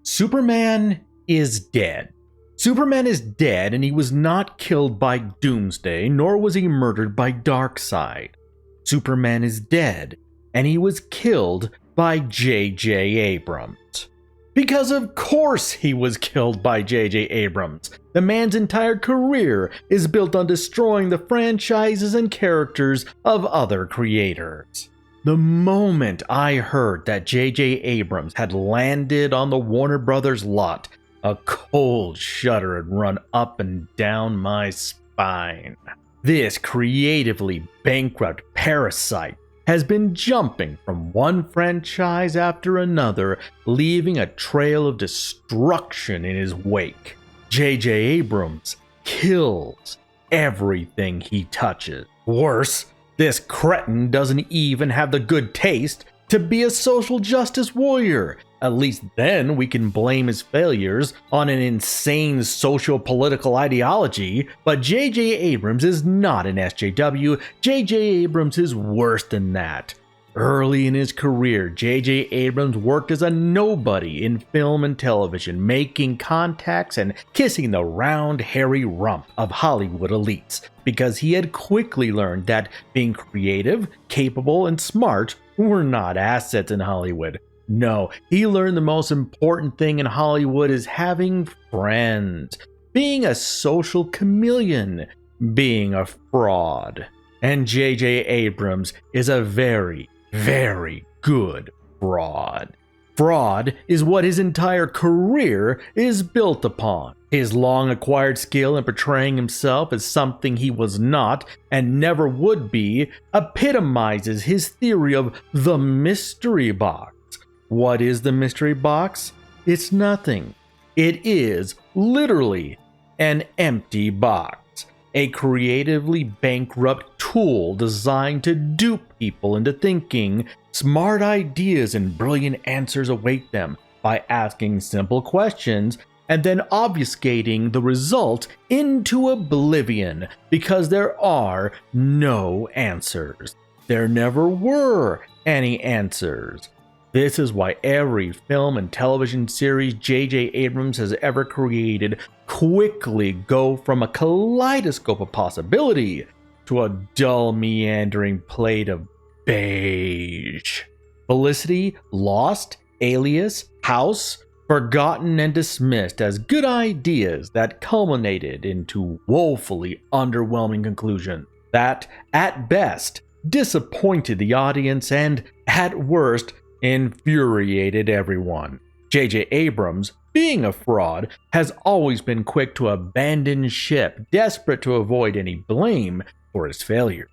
Superman is dead. Superman is dead, and he was not killed by Doomsday, nor was he murdered by Darkseid. Superman is dead, and he was killed by J.J. Abrams. Because of course he was killed by J.J. Abrams. The man's entire career is built on destroying the franchises and characters of other creators. The moment I heard that J.J. Abrams had landed on the Warner Brothers lot, a cold shudder had run up and down my spine. This creatively bankrupt parasite has been jumping from one franchise after another, leaving a trail of destruction in his wake. J.J. Abrams kills everything he touches. Worse, this cretin doesn't even have the good taste to be a social justice warrior. At least then we can blame his failures on an insane social-political ideology. But J.J. Abrams is not an SJW. J.J. Abrams is worse than that. Early in his career, J.J. Abrams worked as a nobody in film and television, making contacts and kissing the round, hairy rump of Hollywood elites, because he had quickly learned that being creative, capable, and smart were not assets in Hollywood. No, he learned the most important thing in Hollywood is having friends, being a social chameleon, being a fraud. And J.J. Abrams is a very, very good fraud. Fraud is what his entire career is built upon. His long acquired skill in portraying himself as something he was not and never would be epitomizes his theory of the mystery box. What is the mystery box? It's nothing. It is literally an empty box. A creatively bankrupt tool designed to dupe people into thinking smart ideas and brilliant answers await them by asking simple questions and then obfuscating the result into oblivion because there are no answers. There never were any answers. This is why every film and television series J.J. Abrams has ever created quickly go from a kaleidoscope of possibility to a dull, meandering plate of beige. Felicity, Lost, Alias, House, forgotten and dismissed as good ideas that culminated into woefully underwhelming conclusions that, at best, disappointed the audience and, at worst, infuriated everyone. J.J. Abrams, being a fraud, has always been quick to abandon ship, desperate to avoid any blame for his failures.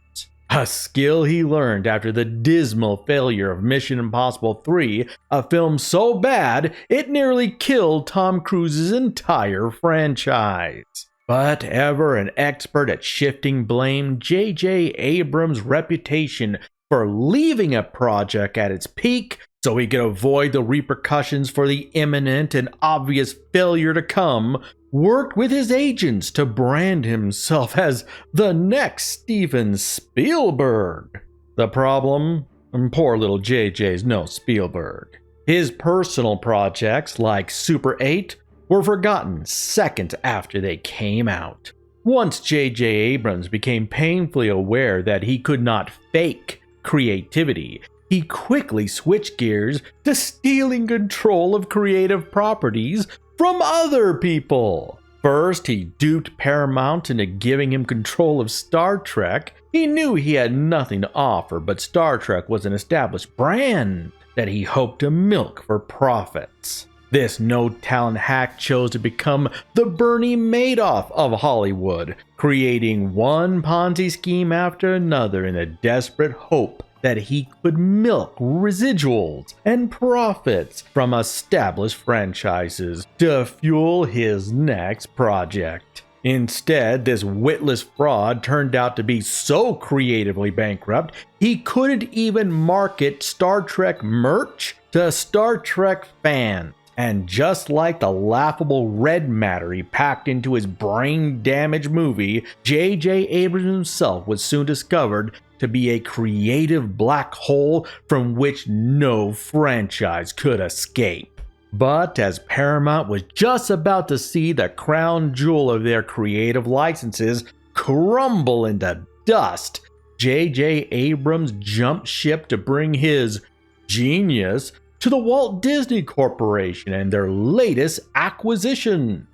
A skill he learned after the dismal failure of Mission Impossible 3, a film so bad it nearly killed Tom Cruise's entire franchise. But ever an expert at shifting blame, J.J. Abrams' reputation for leaving a project at its peak so he could avoid the repercussions for the imminent and obvious failure to come, worked with his agents to brand himself as the next Steven Spielberg. The problem? Poor little JJ's no Spielberg. His personal projects, like Super 8, were forgotten seconds after they came out. Once J.J. Abrams became painfully aware that he could not fake creativity, he quickly switched gears to stealing control of creative properties from other people. First, he duped Paramount into giving him control of Star Trek. He knew he had nothing to offer, but Star Trek was an established brand that he hoped to milk for profits. This no-talent hack chose to become the Bernie Madoff of Hollywood, creating one Ponzi scheme after another in the desperate hope that he could milk residuals and profits from established franchises to fuel his next project. Instead, this witless fraud turned out to be so creatively bankrupt, he couldn't even market Star Trek merch to Star Trek fans. And just like the laughable red matter he packed into his brain-damaged movie, J.J. Abrams himself was soon discovered to be a creative black hole from which no franchise could escape. But as Paramount was just about to see the crown jewel of their creative licenses crumble into dust, J.J. Abrams jumped ship to bring his genius to the Walt Disney Corporation and their latest acquisition,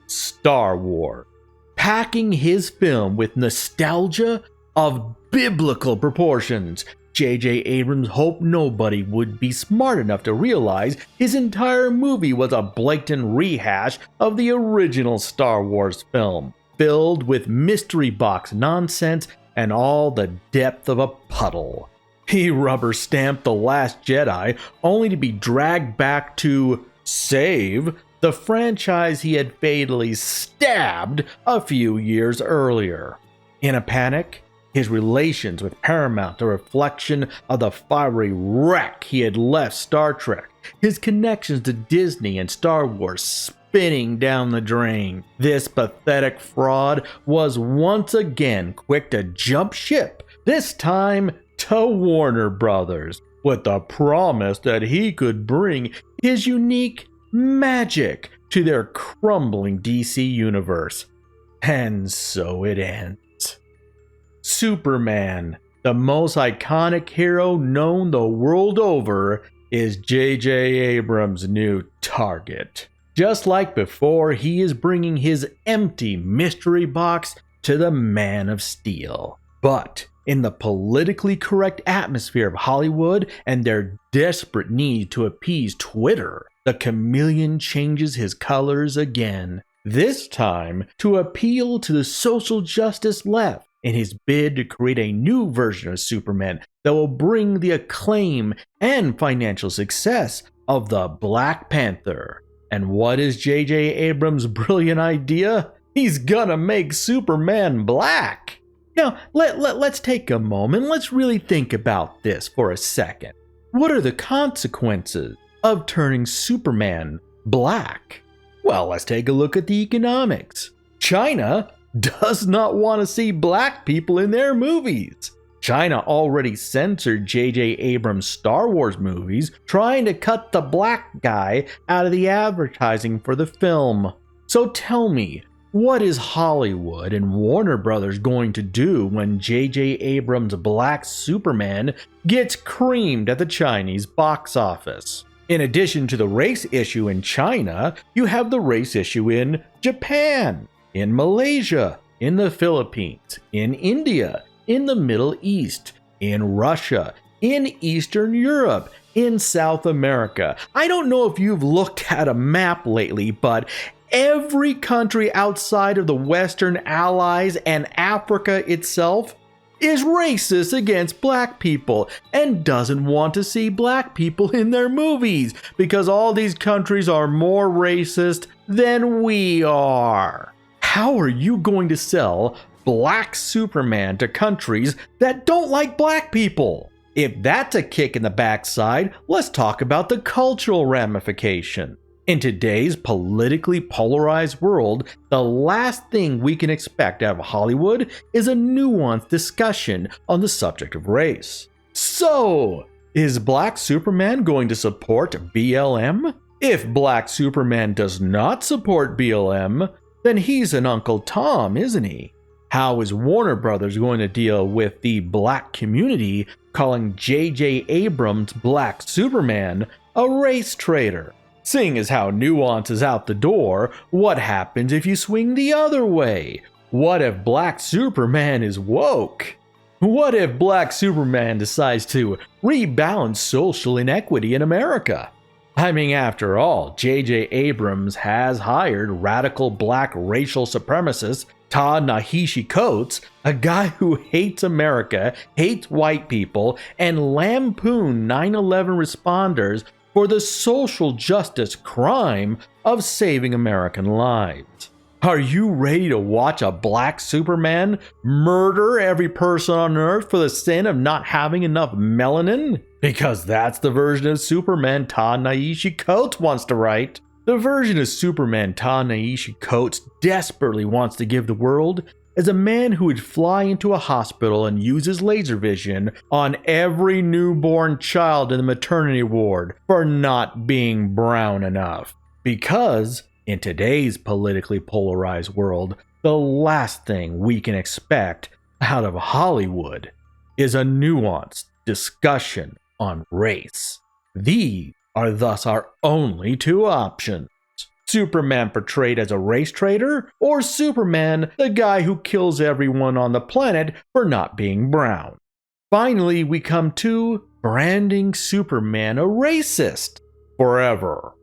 Star Wars, packing his film with nostalgia of biblical proportions. J.J. Abrams hoped nobody would be smart enough to realize his entire movie was a blatant rehash of the original Star Wars film, filled with mystery box nonsense and all the depth of a puddle. He rubber-stamped The Last Jedi only to be dragged back to save the franchise he had fatally stabbed a few years earlier. In a panic, his relations with Paramount a reflection of the fiery wreck he had left Star Trek, his connections to Disney and Star Wars spinning down the drain. This pathetic fraud was once again quick to jump ship, this time to Warner Brothers, with the promise that he could bring his unique magic to their crumbling DC universe. And so it ends. Superman, the most iconic hero known the world over, is J.J. Abrams' new target. Just like before, he is bringing his empty mystery box to the Man of Steel. But in the politically correct atmosphere of Hollywood and their desperate need to appease Twitter, the chameleon changes his colors again, this time to appeal to the social justice left, in his bid to create a new version of Superman that will bring the acclaim and financial success of the Black Panther. And what is J.J. Abrams' brilliant idea? He's gonna make Superman black! Now, let's take a moment, let's really think about this for a second. What are the consequences of turning Superman black? Well, let's take a look at the economics. China does not want to see black people in their movies. China already censored J.J. Abrams' Star Wars movies, trying to cut the black guy out of the advertising for the film. So tell me, what is Hollywood and Warner Brothers going to do when J.J. Abrams' Black Superman gets creamed at the Chinese box office? In addition to the race issue in China, you have the race issue in Japan, in Malaysia, in the Philippines, in India, in the Middle East, in Russia, in Eastern Europe, in South America. I don't know if you've looked at a map lately, but every country outside of the Western Allies and Africa itself is racist against black people and doesn't want to see black people in their movies because all these countries are more racist than we are. How are you going to sell Black Superman to countries that don't like black people? If that's a kick in the backside, let's talk about the cultural ramification. In today's politically polarized world, the last thing we can expect out of Hollywood is a nuanced discussion on the subject of race. So, is Black Superman going to support BLM? If Black Superman does not support BLM, then he's an Uncle Tom, isn't he? How is Warner Brothers going to deal with the black community calling J.J. Abrams' Black Superman a race traitor? Seeing as how nuance is out the door, what happens if you swing the other way? What if Black Superman is woke? What if Black Superman decides to rebalance social inequity in America? I mean, after all, J.J. Abrams has hired radical black racial supremacist Ta-Nehisi Coates, a guy who hates America, hates white people, and lampooned 9/11 responders for the social justice crime of saving American lives. Are you ready to watch a Black Superman murder every person on Earth for the sin of not having enough melanin? Because that's the version of Superman Ta-Nehisi Coates wants to write. The version of Superman Ta-Nehisi Coates desperately wants to give the world as a man who would fly into a hospital and use his laser vision on every newborn child in the maternity ward for not being brown enough. Because, in today's politically polarized world, the last thing we can expect out of Hollywood is a nuanced discussion on race. These are thus our only two options. Superman portrayed as a race traitor, or Superman, the guy who kills everyone on the planet for not being brown. Finally, we come to branding Superman a racist forever.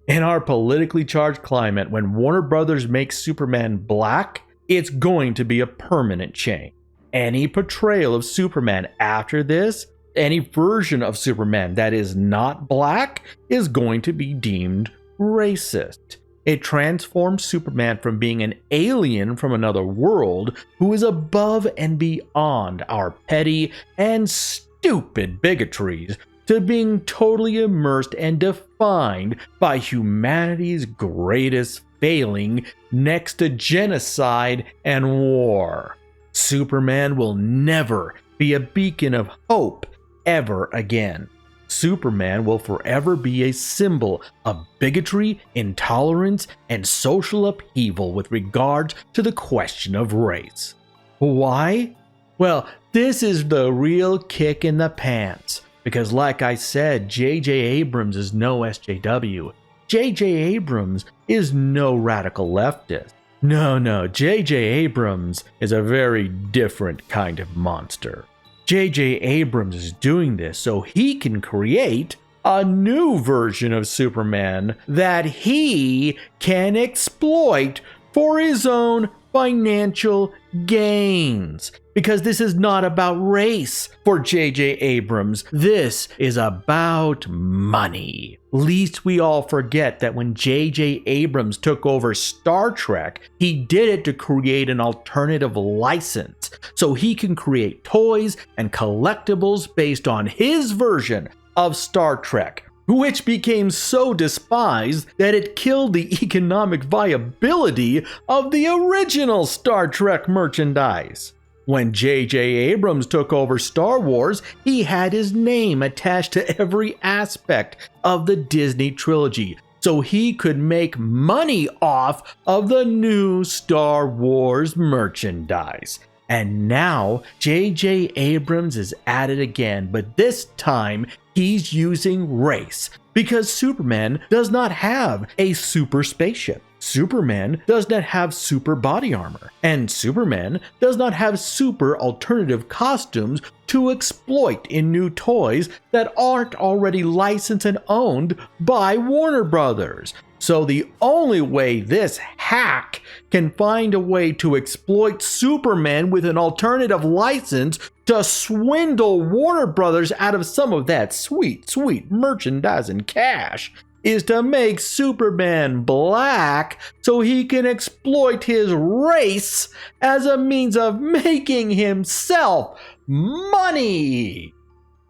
In our politically charged climate, when Warner Brothers makes Superman black, it's going to be a permanent change. Any portrayal of Superman after this, any version of Superman that is not black, is going to be deemed racist. It transforms Superman from being an alien from another world who is above and beyond our petty and stupid bigotries to being totally immersed and defined by humanity's greatest failing next to genocide and war. Superman will never be a beacon of hope ever again. Superman will forever be a symbol of bigotry, intolerance, and social upheaval with regards to the question of race. Why? Well, this is the real kick in the pants. Because like I said, J.J. Abrams is no SJW. J.J. Abrams is no radical leftist. No, J.J. Abrams is a very different kind of monster. J.J. Abrams is doing this so he can create a new version of Superman that he can exploit for his own financial gains. Because this is not about race for J.J. Abrams. This is about money. Least we all forget that when J.J. Abrams took over Star Trek, he did it to create an alternative license so he can create toys and collectibles based on his version of Star Trek, which became so despised that it killed the economic viability of the original Star Trek merchandise. When J.J. Abrams took over Star Wars, he had his name attached to every aspect of the Disney trilogy, so he could make money off of the new Star Wars merchandise. And now, J.J. Abrams is at it again, but this time he's using race, because Superman does not have a super spaceship. Superman does not have super body armor, and Superman does not have super alternative costumes to exploit in new toys that aren't already licensed and owned by Warner Brothers. So the only way this hack can find a way to exploit Superman with an alternative license to swindle Warner Brothers out of some of that sweet merchandise and cash is to make Superman black so he can exploit his race as a means of making himself money.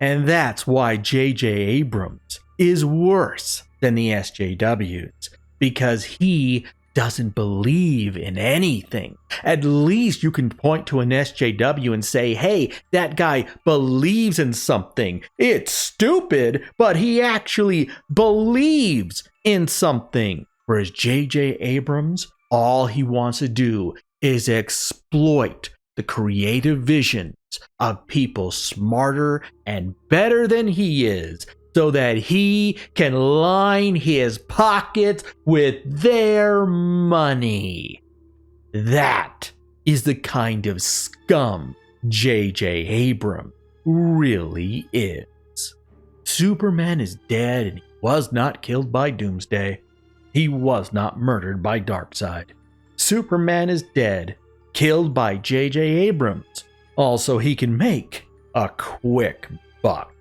And that's why J.J. Abrams is worse than the SJWs, because he doesn't believe in anything. At least you can point to an SJW and say, hey, that guy believes in something. It's stupid, but he actually believes in something. Whereas J.J. Abrams, all he wants to do is exploit the creative visions of people smarter and better than he is, so that he can line his pockets with their money. That is the kind of scum J.J. Abrams really is. Superman is dead, and he was not killed by Doomsday. He was not murdered by Darkseid. Superman is dead, killed by J.J. Abrams. Also, he can make a quick buck.